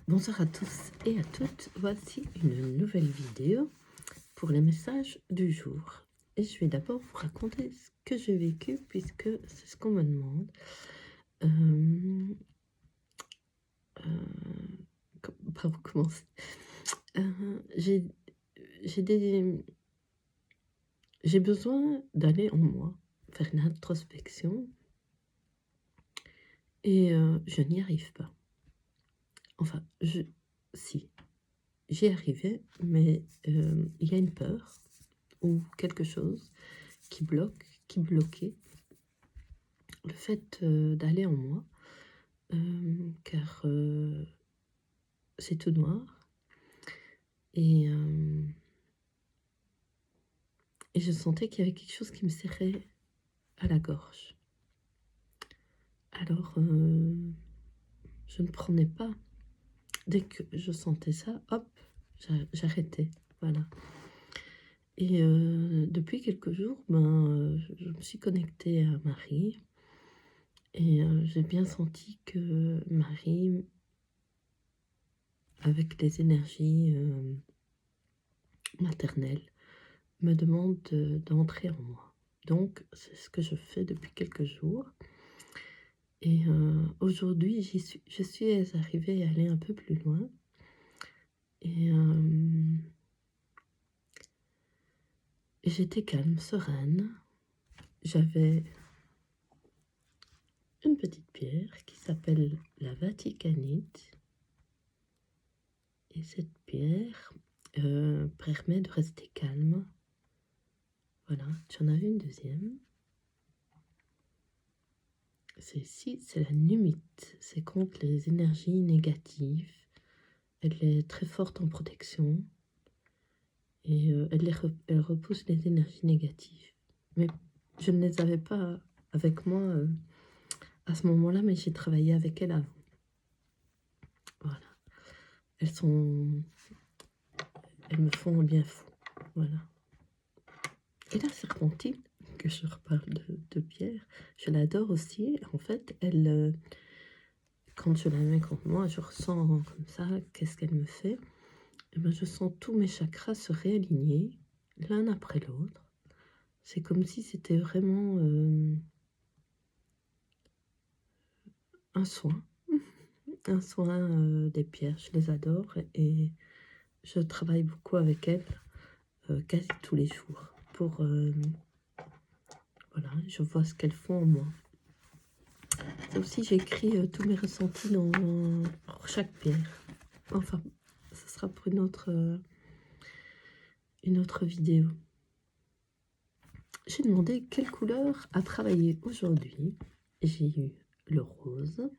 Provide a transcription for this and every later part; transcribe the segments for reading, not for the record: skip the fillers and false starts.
Bonsoir à tous et à toutes, voici une nouvelle vidéo pour les messages du jour. Et je vais d'abord vous raconter ce que j'ai vécu puisque c'est ce qu'on me demande. Par où commencer. J'ai besoin d'aller en moi, faire une introspection et je n'y arrive pas. Enfin, si, j'y arrivais, mais il y a une peur ou quelque chose qui bloquait le fait d'aller en moi, car c'est tout noir et, et je sentais qu'il y avait quelque chose qui me serrait à la gorge. Alors, je ne prenais pas. Dès que je sentais ça, hop, j'arrêtais, voilà. Et depuis quelques jours, je me suis connectée à Marie et j'ai bien senti que Marie, avec les énergies maternelles, me demande d'entrer en moi. Donc, c'est ce que je fais depuis quelques jours. Et aujourd'hui, je suis arrivée à aller un peu plus loin. Et j'étais calme, sereine. J'avais une petite pierre qui s'appelle la Vaticanite. Et cette pierre permet de rester calme. Voilà, j'en avais une deuxième. C'est ici, c'est la numite. C'est contre les énergies négatives. Elle est très forte en protection. Et elle repousse les énergies négatives. Mais je ne les avais pas avec moi à ce moment-là, mais j'ai travaillé avec elle avant. Voilà. Elles me font un bien fou. Voilà. Et la serpentine, que je reparle de Pierre, je l'adore aussi. En fait, elle, quand je la mets contre moi, je ressens comme ça, qu'est-ce qu'elle me fait. Et ben, je sens tous mes chakras se réaligner, l'un après l'autre. C'est comme si c'était vraiment un soin. Un soin des pierres. Je les adore et je travaille beaucoup avec elles, quasi tous les jours. Voilà, je vois ce qu'elles font en moi. Ça aussi, j'écris tous mes ressentis pour chaque pierre. Enfin, ce sera pour une autre vidéo. J'ai demandé quelle couleur à travailler aujourd'hui. J'ai eu le rose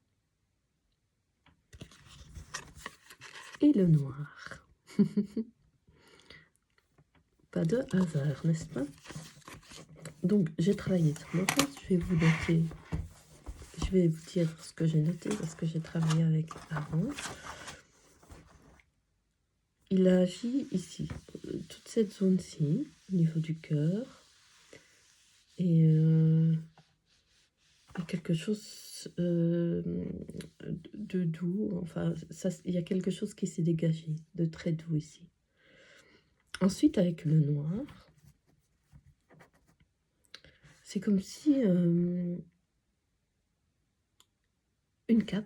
et le noir. Pas de hasard, n'est-ce pas? Donc, j'ai travaillé sur le rose. Je vais vous noter. Je vais vous dire ce que j'ai noté parce que j'ai travaillé avec avant. Il agit ici, toute cette zone-ci, au niveau du cœur. Et quelque chose de doux. Enfin, il y a quelque chose qui s'est dégagé, de très doux ici. Ensuite, avec le noir, c'est comme si une cape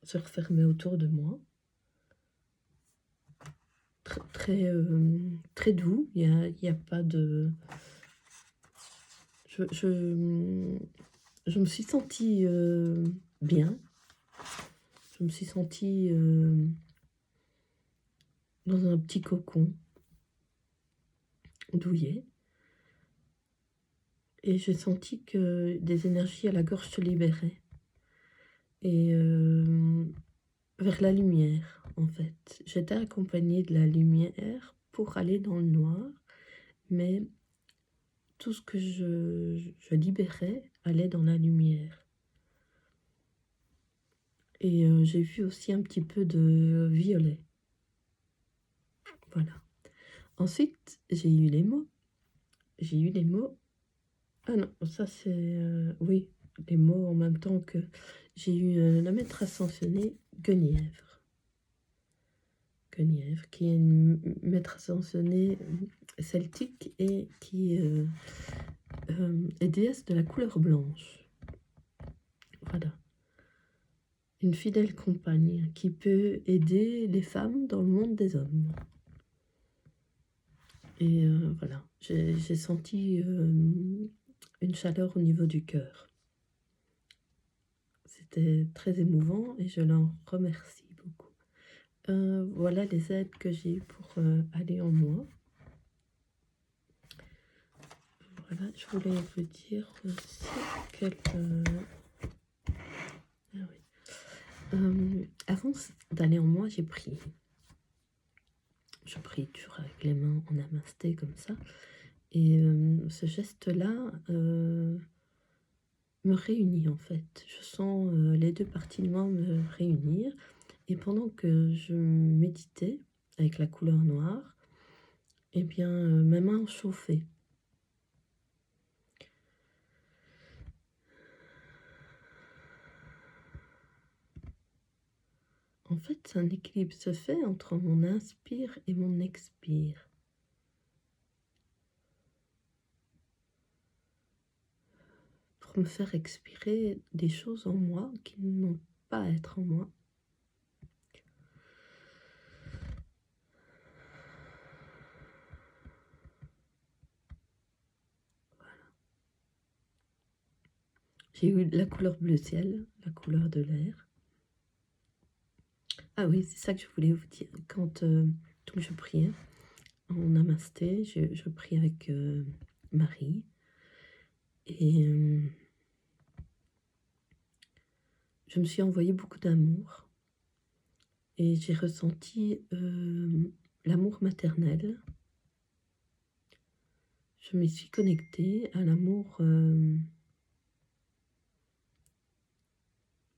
se refermait autour de moi. Très doux, il y a pas de... Je me suis sentie bien. Je me suis sentie dans un petit cocon douillet. Et j'ai senti que des énergies à la gorge se libéraient. Et vers la lumière, en fait. J'étais accompagnée de la lumière pour aller dans le noir. Mais tout ce que je libérais allait dans la lumière. Et j'ai vu aussi un petit peu de violet. Voilà. Ensuite, j'ai eu les mots. J'ai eu les mots. Ah non, ça c'est... oui, les mots en même temps que... J'ai eu la maître ascensionnée Guenièvre. Guenièvre, qui est une maîtresse dansonnée celtique et qui est déesse de la couleur blanche. Voilà. Une fidèle compagne qui peut aider les femmes dans le monde des hommes. Et voilà, j'ai senti une chaleur au niveau du cœur. C'était très émouvant et je l'en remercie beaucoup. Voilà les aides que j'ai eues pour aller en moi. Voilà, je voulais vous dire aussi avant d'aller en moi, j'ai prié. Je prie toujours avec les mains en namasté comme ça. Et ce geste-là me réunit en fait. Je sens les deux parties de moi me réunir. Et pendant que je méditais avec la couleur noire, eh bien, ma main chauffait. En fait, un équilibre se fait entre mon inspire et mon expire. Pour me faire expirer des choses en moi qui n'ont pas à être en moi. J'ai eu la couleur bleu ciel, la couleur de l'air. Ah oui, c'est ça que je voulais vous dire. Quand je priais en namasté, je prie avec Marie. Et je me suis envoyé beaucoup d'amour. Et j'ai ressenti l'amour maternel. Je me suis connectée à l'amour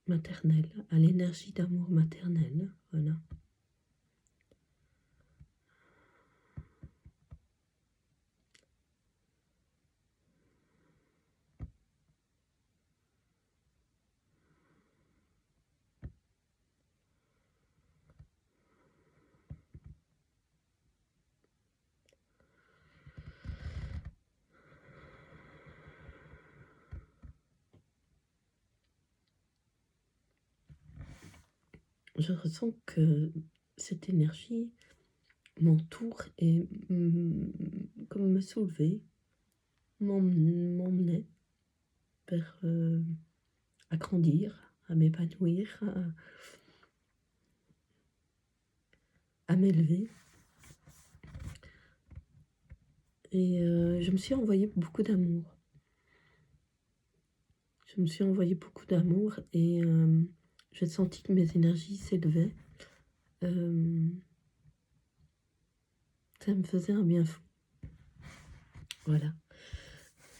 maternel, à l'énergie d'amour maternel. Voilà. Je ressens que cette énergie m'entoure et comme me soulevait, m'emmenait vers à grandir, à m'épanouir, à m'élever. Et je me suis envoyé beaucoup d'amour. Je me suis envoyé beaucoup d'amour et j'ai senti que mes énergies s'élevaient. Ça me faisait un bien fou. Voilà.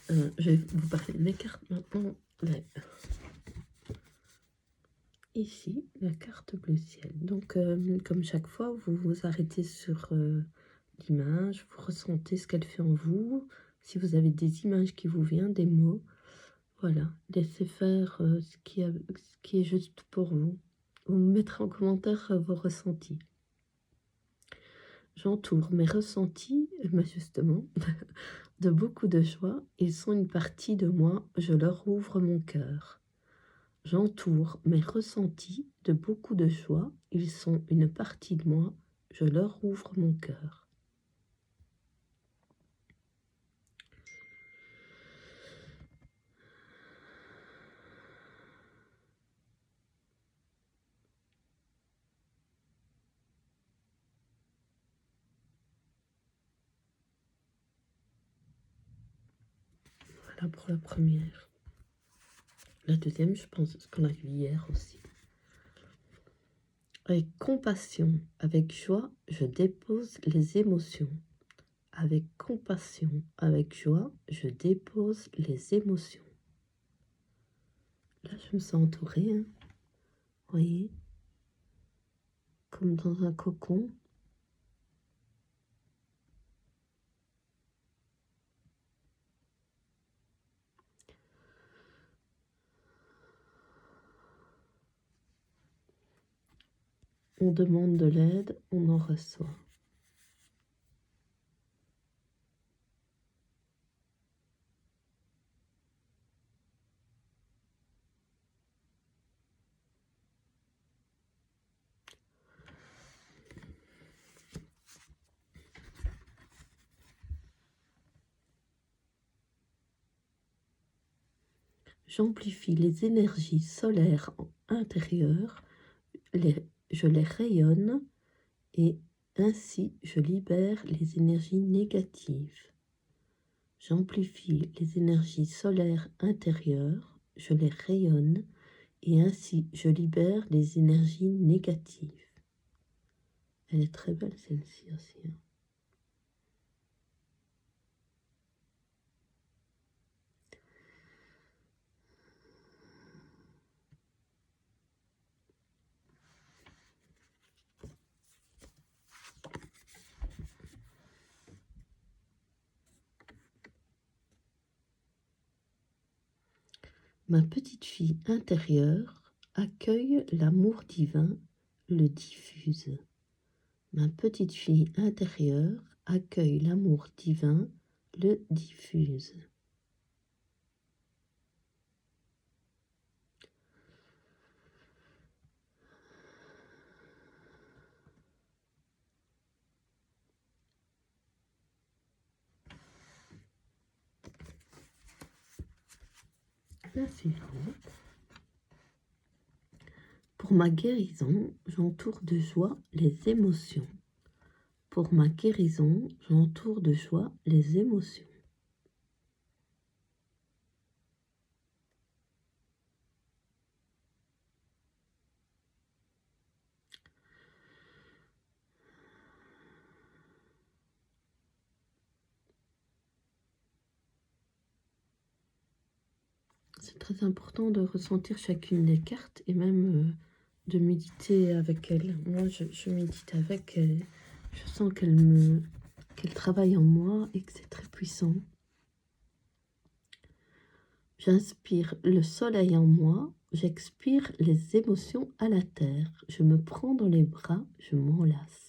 Je vais vous parler des cartes maintenant. Ici, la carte bleu ciel. Donc, comme chaque fois, vous vous arrêtez sur l'image, vous ressentez ce qu'elle fait en vous. Si vous avez des images qui vous viennent, des mots, voilà, laissez faire ce qui est juste pour vous. Vous me mettrez en commentaire vos ressentis. J'entoure mes ressentis, justement, de beaucoup de joie. Ils sont une partie de moi, je leur ouvre mon cœur. J'entoure mes ressentis de beaucoup de joie. Ils sont une partie de moi, je leur ouvre mon cœur. Voilà pour la première. La deuxième, je pense qu'on a vu hier aussi. Avec compassion, avec joie, je dépose les émotions. Avec compassion, avec joie, je dépose les émotions. Là, je me sens entourée, hein. Vous voyez, comme dans un cocon. On demande de l'aide, on en reçoit. J'amplifie les énergies solaires intérieures, je les rayonne et ainsi je libère les énergies négatives. J'amplifie les énergies solaires intérieures, je les rayonne et ainsi je libère les énergies négatives. Elle est très belle celle-ci aussi. Hein. Ma petite fille intérieure accueille l'amour divin, le diffuse. Ma petite fille intérieure accueille l'amour divin, le diffuse. La suivante. Pour ma guérison, j'entoure de joie les émotions. Pour ma guérison, j'entoure de joie les émotions. C'est très important de ressentir chacune des cartes et même de méditer avec elle. Moi, je médite avec elle. Je sens qu'elle travaille en moi et que c'est très puissant. J'inspire le soleil en moi, j'expire les émotions à la terre. Je me prends dans les bras, je m'enlace.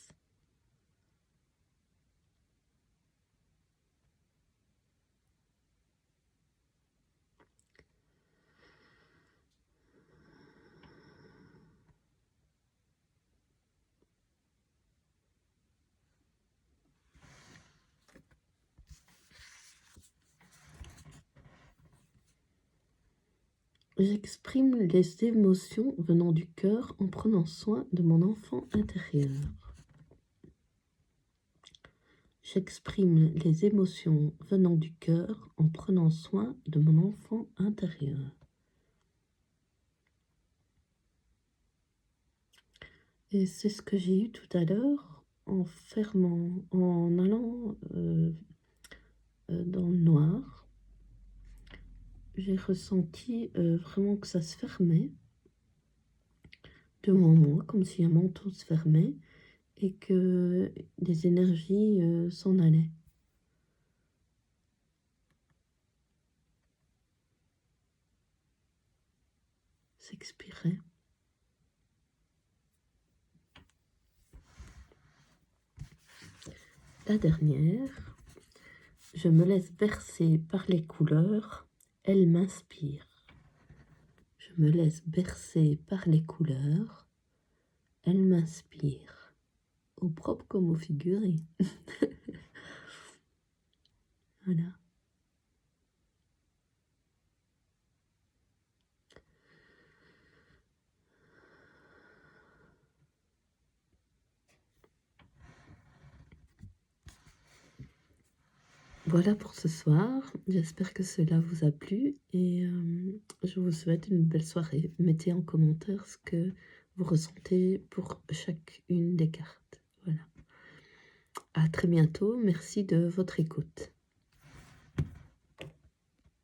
J'exprime les émotions venant du cœur en prenant soin de mon enfant intérieur. J'exprime les émotions venant du cœur en prenant soin de mon enfant intérieur. Et c'est ce que j'ai eu tout à l'heure en fermant, en allant dans le noir. J'ai ressenti vraiment que ça se fermait devant moi, comme si un manteau se fermait et que des énergies s'en allaient. S'expirait. La dernière, je me laisse bercer par les couleurs, elles m'inspirent. Je me laisse bercer par les couleurs, elles m'inspirent. Au propre comme au figuré. Voilà. Voilà pour ce soir. J'espère que cela vous a plu et je vous souhaite une belle soirée. Mettez en commentaire ce que vous ressentez pour chacune des cartes. Voilà. À très bientôt. Merci de votre écoute.